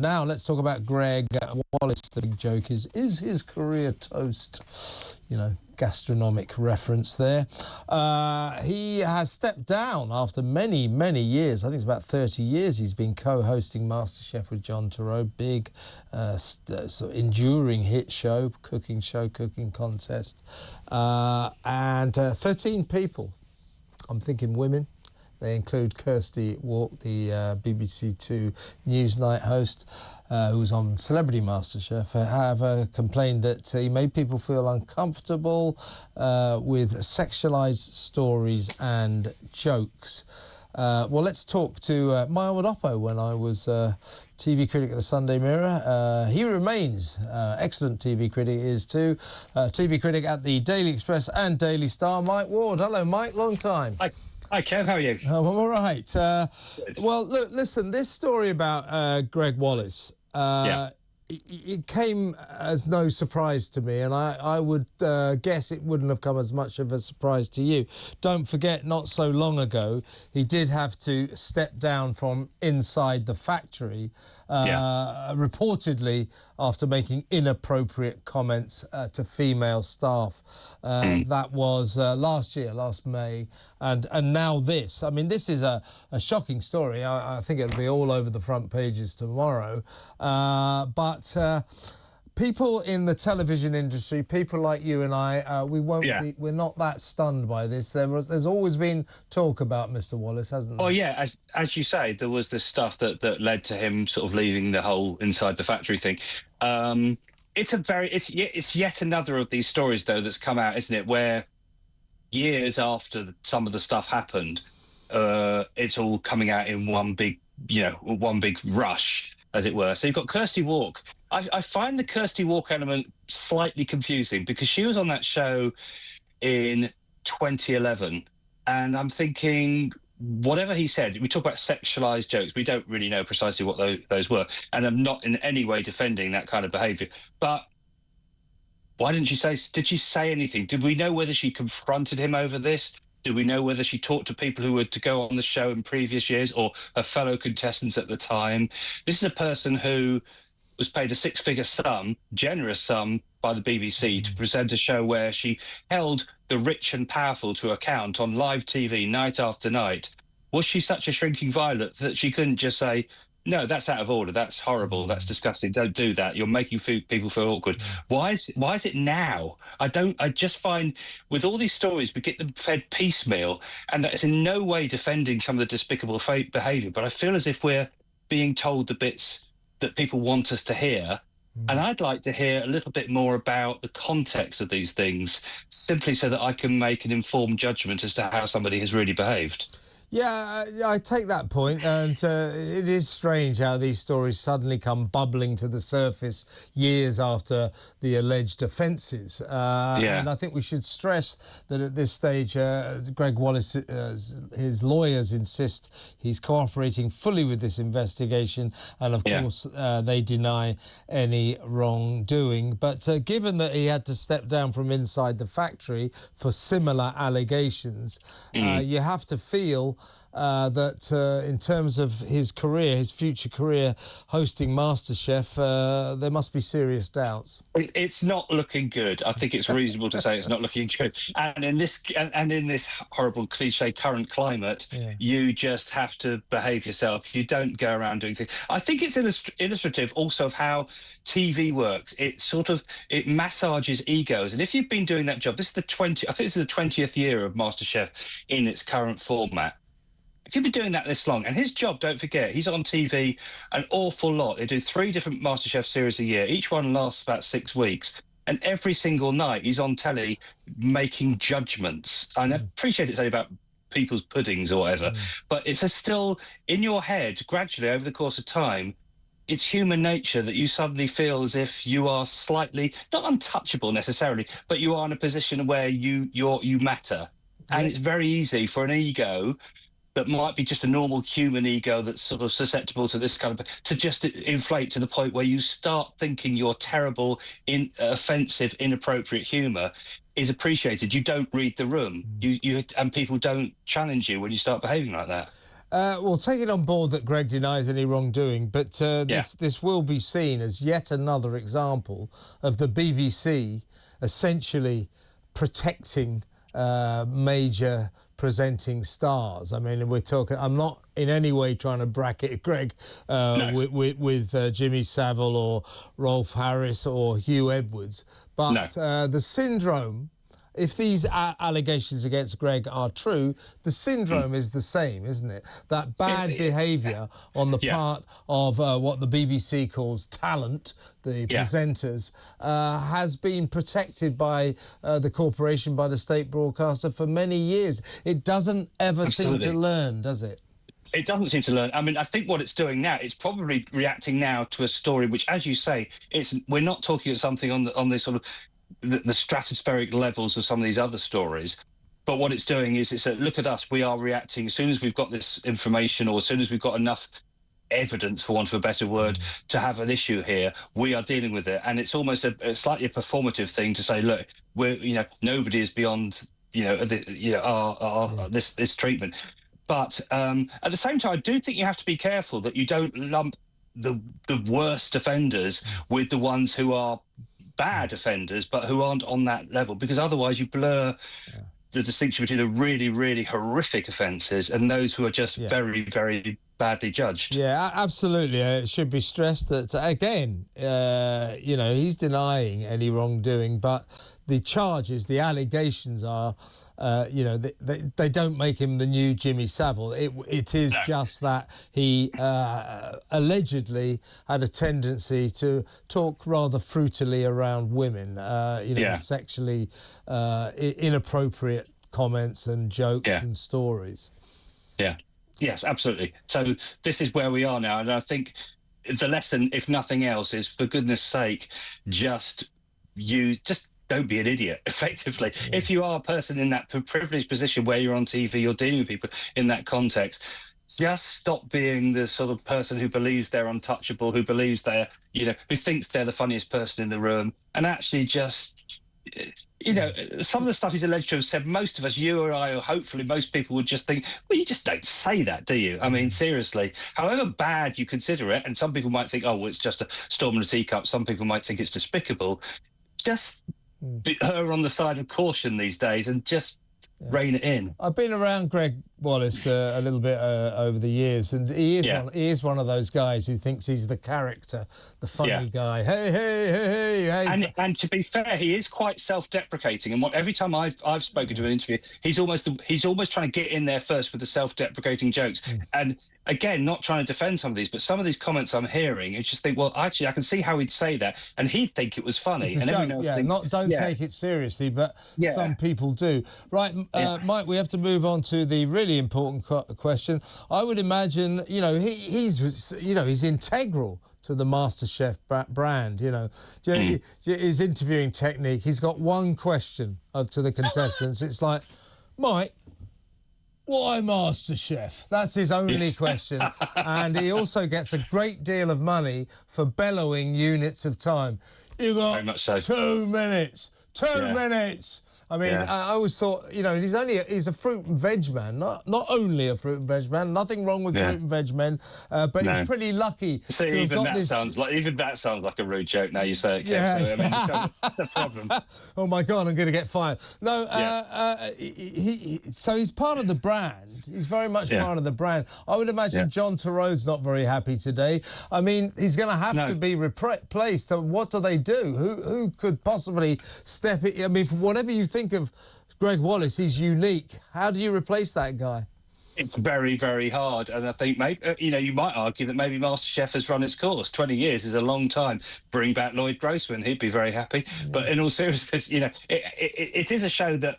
Now let's talk about Gregg Wallace. The big joke is his career toast? You know, gastronomic reference there. He has stepped down after many, many years. I think it's about 30 years he's been co-hosting MasterChef with John Turturro. Big, sort of enduring hit show, cooking contest. And 13 people, I'm thinking women. They include Kirsty Walk, the BBC Two Newsnight host, who was on Celebrity MasterChef, have complained that he made people feel uncomfortable with sexualised stories and jokes. Well, let's talk to my old Oppo when I was TV critic at the Sunday Mirror. He remains excellent TV critic, is too. TV critic at the Daily Express and Daily Star, Mike Ward. Hello, Mike, long time. Hi, Kev, how are you? I'm all right. Well, look, listen, this story about Gregg Wallace, it came as no surprise to me, and I would guess it wouldn't have come as much of a surprise to you. Don't forget, not so long ago, he did have to step down from inside the factory, reportedly after making inappropriate comments to female staff. That was last May, and now this. I mean, this is a shocking story. I think it'll be all over the front pages tomorrow. But people in the television industry, people like you and I, we're not that stunned by this. There's always been talk about Mr. Wallace, hasn't there? Oh yeah, as you say, there was this stuff that led to him sort of leaving the whole inside the factory thing. It's yet another of these stories though that's come out, isn't it? Where years after some of the stuff happened, it's all coming out in one big rush, as it were. So you've got Kirsty Walk. I find the Kirsty Walk element slightly confusing because she was on that show in 2011, and I'm thinking, whatever he said, we talk about sexualised jokes. We don't really know precisely what those were, and I'm not in any way defending that kind of behaviour. But why didn't she say? Did she say anything? Did we know whether she confronted him over this? Do we know whether she talked to people who were to go on the show in previous years or her fellow contestants at the time? This is a person who was paid a six-figure sum, generous sum, by the BBC to present a show where she held the rich and powerful to account on live TV night after night. Was she such a shrinking violet that she couldn't just say, no, that's out of order, that's horrible, that's disgusting, don't do that, you're making people feel awkward? Why is it now? I just find with all these stories we get them fed piecemeal, and that is in no way defending some of the despicable behaviour, but I feel as if we're being told the bits that people want us to hear. And I'd like to hear a little bit more about the context of these things, simply so that I can make an informed judgment as to how somebody has really behaved. Yeah, I take that point, and it is strange how these stories suddenly come bubbling to the surface years after the alleged offences. And I think we should stress that at this stage, Gregg Wallace, his lawyers insist he's cooperating fully with this investigation, and of course they deny any wrongdoing. But given that he had to step down from inside the factory for similar allegations, you have to feel that in terms of his career, his future career hosting MasterChef, there must be serious doubts. It's not looking good. I think it's reasonable to say it's not looking good. And in this horrible cliche current climate, you just have to behave yourself. You don't go around doing things. I think it's illustrative also of how TV works. It massages egos. And if you've been doing that job, this is the 20th year of MasterChef in its current format. If you've been doing that this long, and his job, don't forget, he's on TV an awful lot. They do 3 different MasterChef series a year. Each one lasts about 6 weeks. And every single night he's on telly making judgments. And I appreciate it's only about people's puddings or whatever, but it's still in your head gradually over the course of time. It's human nature that you suddenly feel as if you are slightly, not untouchable necessarily, but you are in a position where you matter. And it's very easy for an ego that might be just a normal human ego that's sort of susceptible to this kind of, to just inflate to the point where you start thinking your terrible, offensive, inappropriate humour is appreciated. You don't read the room. And people don't challenge you when you start behaving like that. Well, take it on board that Gregg denies any wrongdoing, but this will be seen as yet another example of the BBC essentially protecting major presenting stars. I mean, we're talking. I'm not in any way trying to bracket Gregg with Jimmy Savile or Rolf Harris or Hugh Edwards, but the syndrome. If these allegations against Gregg are true, the syndrome is the same, isn't it? That bad behaviour on the part of what the BBC calls talent, the presenters, has been protected by the corporation, by the state broadcaster for many years. It doesn't ever seem to learn, does it? It doesn't seem to learn. I mean, I think what it's doing now, it's probably reacting now to a story which, as you say, we're not talking about something on the sort of the stratospheric levels of some of these other stories. But what it's doing is it's look at us, we are reacting as soon as we've got this information or as soon as we've got enough evidence, for want of a better word, to have an issue here, we are dealing with it. And it's almost a slightly a performative thing to say, look, we're, nobody is beyond, this treatment. But at the same time, I do think you have to be careful that you don't lump the worst offenders with the ones who are bad offenders, but who aren't on that level, because otherwise you blur the distinction between the really, really horrific offences and those who are just very, very badly judged. Yeah, absolutely. It should be stressed that, again, he's denying any wrongdoing, but the charges, the allegations are, they don't make him the new Jimmy Savile. It is just that he allegedly had a tendency to talk rather fruitily around women, sexually inappropriate comments and jokes and stories. Yeah. Yes, absolutely. So this is where we are now, and I think the lesson, if nothing else, is for goodness sake, just don't be an idiot, effectively. Yeah. If you are a person in that privileged position where you're on TV, you're dealing with people in that context, just stop being the sort of person who believes they're untouchable, who believes they're, who thinks they're the funniest person in the room, and actually just, some of the stuff he's alleged to have said, most of us, you or I, or hopefully most people would just think, well, you just don't say that, do you? I mean, seriously, however bad you consider it, and some people might think, oh, well, it's just a storm in a teacup. Some people might think it's despicable. Just err on the side of caution these days and just rein it in. I've been around Gregg Wallace a little bit over the years, and he is one of those guys who thinks he's the character, the funny guy. Hey. And to be fair, he is quite self-deprecating. And every time I've spoken to an interview, he's almost trying to get in there first with the self-deprecating jokes. And again, not trying to defend some of these, but some of these comments I'm hearing, I just think, well, actually, I can see how he'd say that, and he'd think it was funny. And everyone else don't take it seriously, but some people do. Right, Mike, we have to move on to the really important question. I would imagine, he's integral to the MasterChef brand. His interviewing technique. He's got one question to the contestants. It's like, Mike, why MasterChef? That's his only question. And he also gets a great deal of money for bellowing units of time. You got very much so. 2 minutes. 2 minutes. I mean, I always thought, he's a fruit and veg man, not only a fruit and veg man. Nothing wrong with fruit and veg men, but he's pretty lucky. So even that sounds like a rude joke. Now you say it. So, that's the problem. Oh my God, I'm going to get fired. No, so he's part of the brand. He's very much part of the brand. I would imagine John Turot's not very happy today. I mean, he's going to have to be replaced. So what do they do? Who could possibly step in? I mean, from whatever you think of Gregg Wallace, he's unique. How do you replace that guy? It's very, very hard. And I think, maybe, you might argue that maybe MasterChef has run its course. 20 years is a long time. Bring back Lloyd Grossman. He'd be very happy. Yeah. But in all seriousness, it is a show that,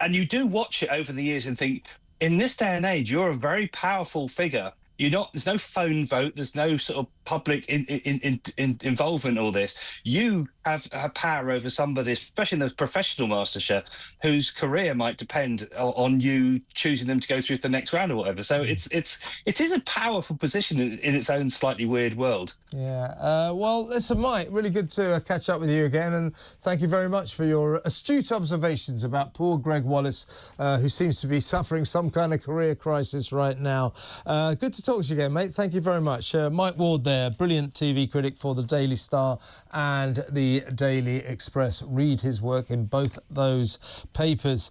and you do watch it over the years and think, in this day and age, you're a very powerful figure. There's no phone vote. There's no sort of public involvement in all this. You have power over somebody, especially in the professional MasterChef, whose career might depend on you choosing them to go through to the next round or whatever. So it is a powerful position in its own slightly weird world. Yeah. Well, listen, Mike, really good to catch up with you again, and thank you very much for your astute observations about poor Gregg Wallace, who seems to be suffering some kind of career crisis right now. Good to talk to you again, mate. Thank you very much. Mike Ward there, brilliant TV critic for the Daily Star and the Daily Express. Read his work in both those papers.